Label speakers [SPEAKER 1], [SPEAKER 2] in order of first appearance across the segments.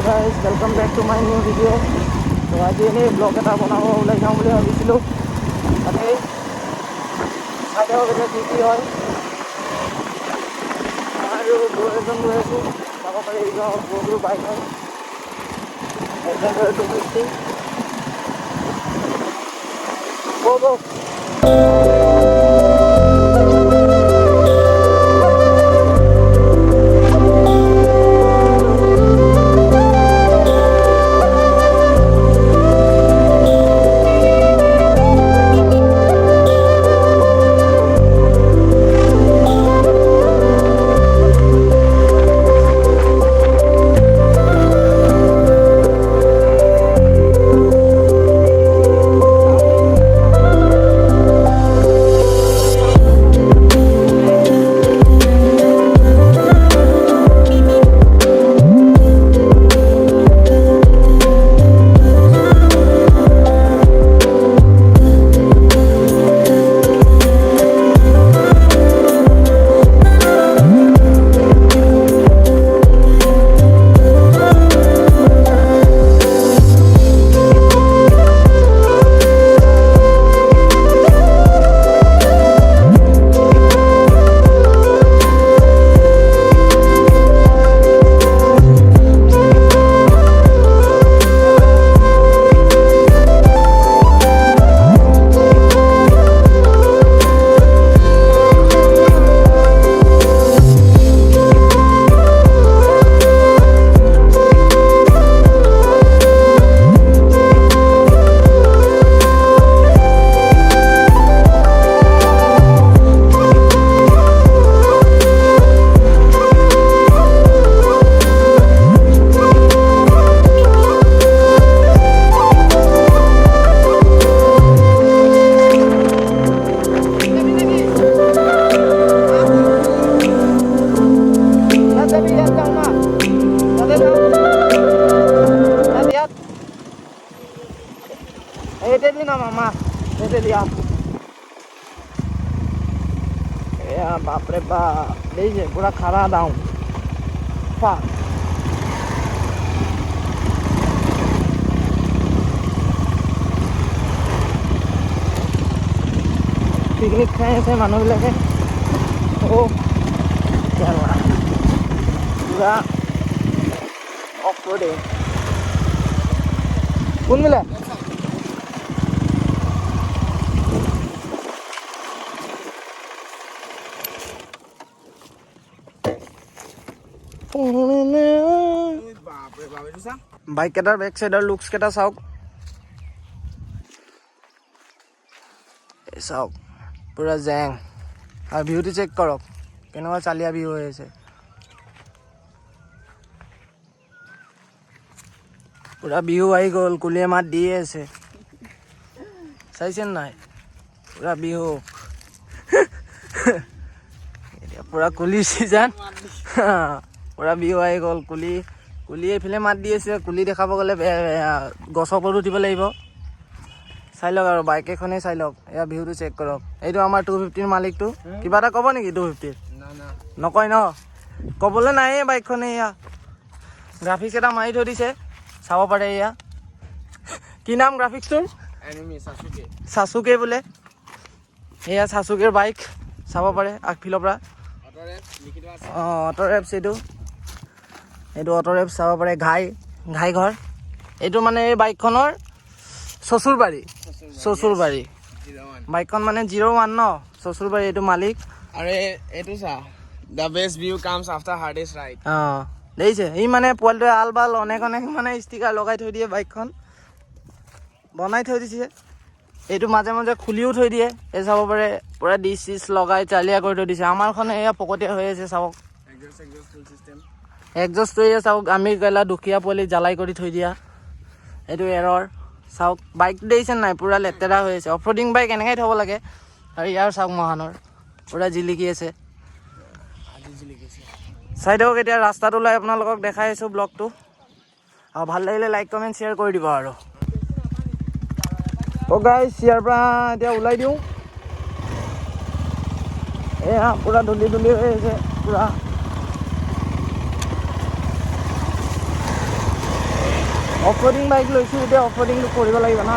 [SPEAKER 1] Hello guys, welcome back to my new video. So আজি এনেই blog এটা বনাব ওলাই যাওঁ বুলি ভাবিছিলোঁ। তাতে চাইডৰ কি কি হয় আৰু গৰু এজন লৈ আছোঁ, যাব পাৰি এইজন গৰু বাইক হয় এডভেঞ্চাৰ 250। গো बाप रे बाप देखिए पूरा खड़ा डाउन पिकनिक खाई আছে মানুহবিলাকে ও पूरा অফ রোডে কোনগুলা বাইক কেটাৰ বেক সাইডৰ লুকস কেটা চাওক চাওক পুৰা জেং আৰু ভিউটো চেক কৰক কেনেকুৱা চালিয়া ভিউ হৈ আছে পুৰা ভিউ আহি গ'ল কুলিয়ে মাত দি আছে চাইছেন নাই পুৰা ভিউ এতিয়া পুৰা কুলি সিজন পুৰা ভিউ আহি গ'ল কুলি এইফালে মাত দি আছে কুলি দেখাব গ'লে গছৰ ওপৰত উঠিব লাগিব চাই লওক আৰু বাইক এখনেই চাই লওক এয়া ভিউটো চেক কৰক এইটো আমাৰ 250ৰ মালিকটো কিবা এটা ক'ব নেকি 250 নকয় ন ক'বলৈ নাই বাইকখনে এয়া গ্ৰাফিক্স এটা মাৰি থৈ দিছে চাব পাৰে এয়া কি নাম গ্ৰাফিক্সটোৰ এনিমি সাসুকে বোলে এয়া সাসুকেৰ বাইক চাব পাৰে আগফিলৰ পৰা অটো ৰেপছ এইটো অটো ৰেপছ চাব পাৰে ঘাই ঘৰ এইটো মানে এই বাইকখনৰ চচুৰবাৰী বাইকখন মানে 01 ন চচুৰবাৰী এইটো মালিক
[SPEAKER 2] আৰে এইটো চা the best view comes after hardest ride
[SPEAKER 1] দেখিছে ই মানে পোৱালিটোৱে আলবাল অনেক মানে ষ্টিকাৰ লগাই থৈ দিয়ে বাইকখন বনাই থৈ দিছে এইটো মাজে মাজে খুলিও থৈ দিয়ে এই চাব পাৰে পুৰা ডিচ লগাই চালিয়া কৰি থৈ দিছে আমাৰখনে এয়া পকতীয়া হৈ আছে চাওক এক্সজষ্টটো এয়া চাওক আমি গেলা দুখীয়া পোৱালি জ্বালাই কৰি থৈ দিয়া এইটো এৰৰ চাওক বাইক দেখিছে নাই পুৰা লেতেৰা হৈ আছে অফ ৰোডিং বাইক এনেকৈ থ'ব লাগে আৰু ইয়াৰ চাওক মহানৰ পুৰা জিলিকি আছে চাই দিয়ক এতিয়া ৰাস্তাত ওলাই আপোনালোকক দেখাই আছোঁ ব্লগটো আৰু ভাল লাগিলে লাইক কমেণ্ট শ্বেয়াৰ কৰি দিব আৰু গাইছ ইয়াৰ পৰা এতিয়া ওলাই দিওঁ এয়া পুৰা ধূলি ধূলি হৈ আছে পুৰা অফ ৰডিং বাইক লৈছোঁ এতিয়া অফ ৰডিংটো কৰিব লাগিব না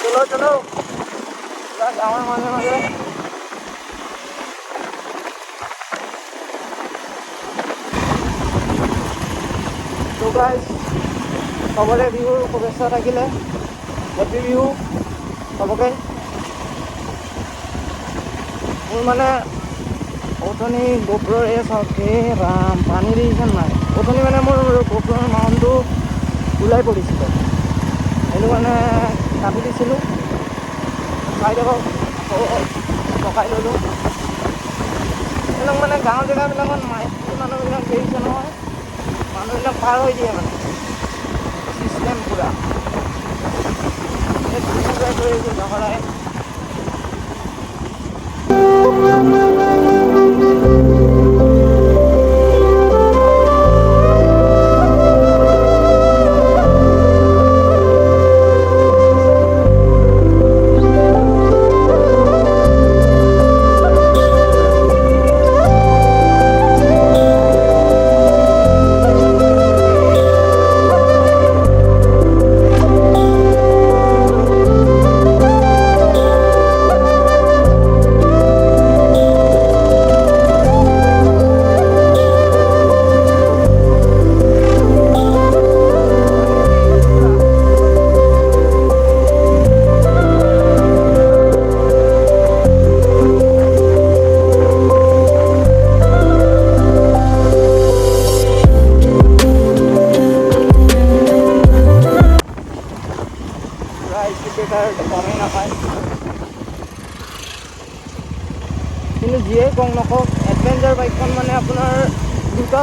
[SPEAKER 1] চলো চলো গাঁৱৰ মাজে মাজে তো গাইজ চবৰে বিহুৰ শুভেচ্ছা থাকিলে হেপী বিহু চবকে মোৰ মানে অথনি গোপ্ৰৰ চাওক ৰাম পানী দেখিছেন নাই অথনি মানে মোৰ গোপ্ৰৰ মাউণ্টটো ওলাই পৰিছিলে সেইটো মানে কাটি দিছিলোঁ চাই দিয়ক পকাই ল'লোঁ এইবিলাক মানে গাঁৱৰ জেগাবিলাকত মাইকী মানুহবিলাক দেখিছে নহয় মানুহবিলাক পাৰ হৈ দিয়ে মানে চিষ্টেম পূৰা কৰি আছোঁ জহৰাই কমেই নাপায় কিন্তু যিয়ে কওঁ নকওক এডভেঞ্চাৰ বাইকখন মানে আপোনাৰ দুটা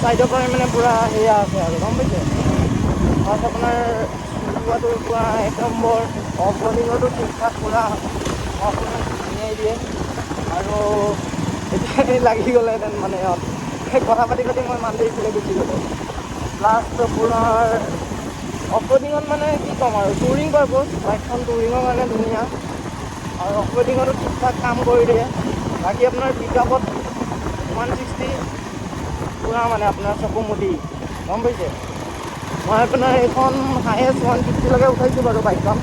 [SPEAKER 1] চাইডৰ পৰা মানে পূৰা সেয়া আছে আৰু গম পাইছে ফাৰ্ষ্ট আপোনাৰ চলোৱাটো পূৰা এক নম্বৰ অফ ৰডিঙতো ঠিক ঠাক পূৰা আপোনাৰ ধুনীয়াই দিয়ে আৰু এতিয়া লাগি গ'লেহেঁতেন মানে কথা পাতি পাতি মই মানুহ এইফালে গুচি গ'লোঁ লাষ্ট আপোনাৰ অফ ৰডিঙত মানে কি ক'ম আৰু টুৰিং পাৰপ'জ বাইকখন টুৰিঙৰ কাৰণে ধুনীয়া আৰু অফ ৰডিঙতো ঠিক ঠাক কাম কৰি দিয়ে বাকী আপোনাৰ পিকআপত 160 পূৰা মানে আপোনাৰ চকু মুদি গম পাইছে মই আপোনাৰ এইখন হায়েষ্ট 150লৈকে উঠাইছোঁ বাৰু বাইকখন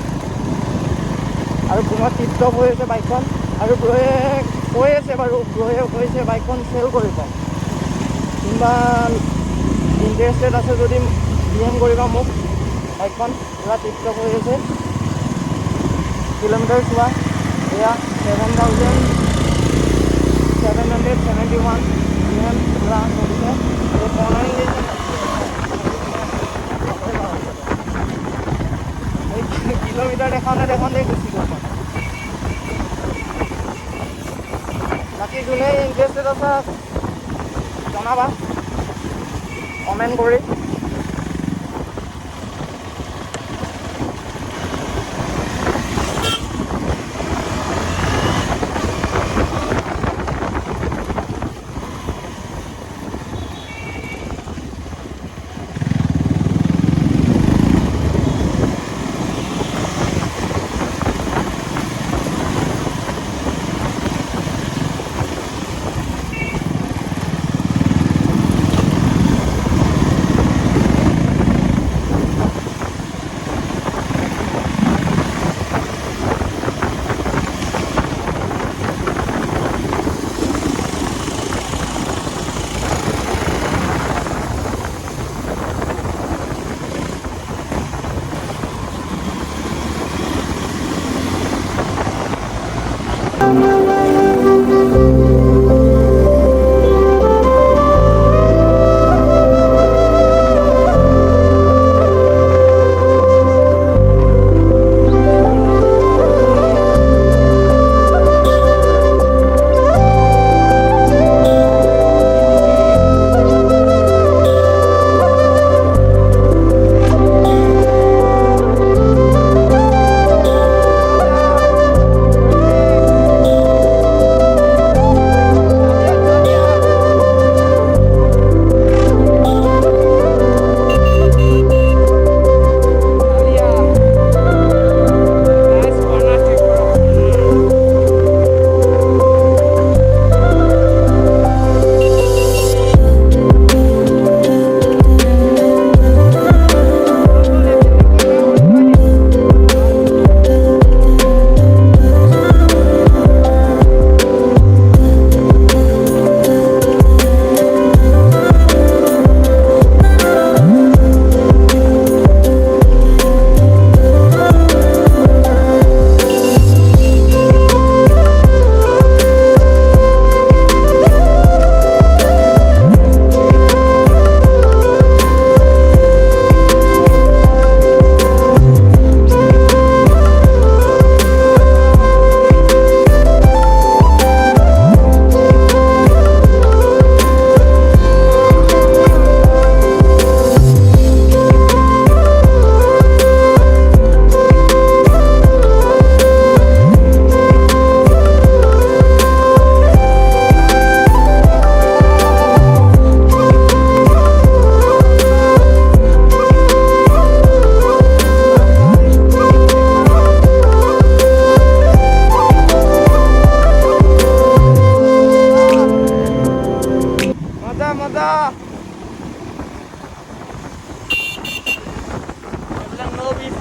[SPEAKER 1] আৰু পুনৰ টিপ টপ হৈ আছে বাইকখন আৰু ব্ৰয়ে কৈ আছে বাৰু ব্ৰয়ে কৈছে বাইকখন চেল কৰিব কোনোবা ইণ্টাৰেষ্টেড আছে যদি DM কৰিবা মোক বাইকখন পূৰা টিপ টপ হৈ আছে কিলোমিটাৰ চোৱা এয়া 7,771 পূৰা চলিছে এই কৰ্ণাৰিং কিলোমিটাৰ দেখাওঁতে গুচি গ'ল বাকী যোনে ইণ্টাৰেষ্টেড আছে জনাবা কমেণ্ট কৰি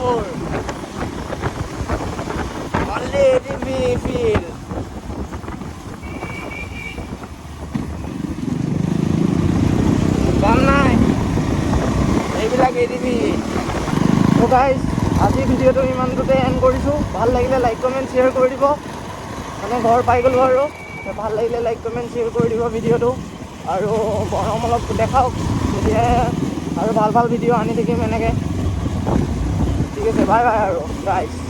[SPEAKER 1] মোৰ অনলি ATV ফিল কাম নাই এইবিলাক ATV তো গাইজ আজি ভিডিঅ'টো ইমানটোতে এণ্ড কৰিছোঁ ভাল লাগিলে লাইক কমেণ্ট শ্বেয়াৰ কৰি দিব মানে ঘৰ পাই গ'লোঁ আৰু ভাল লাগিলে লাইক কমেণ্ট শ্বেয়াৰ কৰি দিব ভিডিঅ'টো আৰু গৰম অলপ দেখাওক তেতিয়াহে আৰু ভাল ভাল ভিডিঅ' আনি থাকিম এনেকৈ ঠিক আছে বাই বাই আৰু গাইজ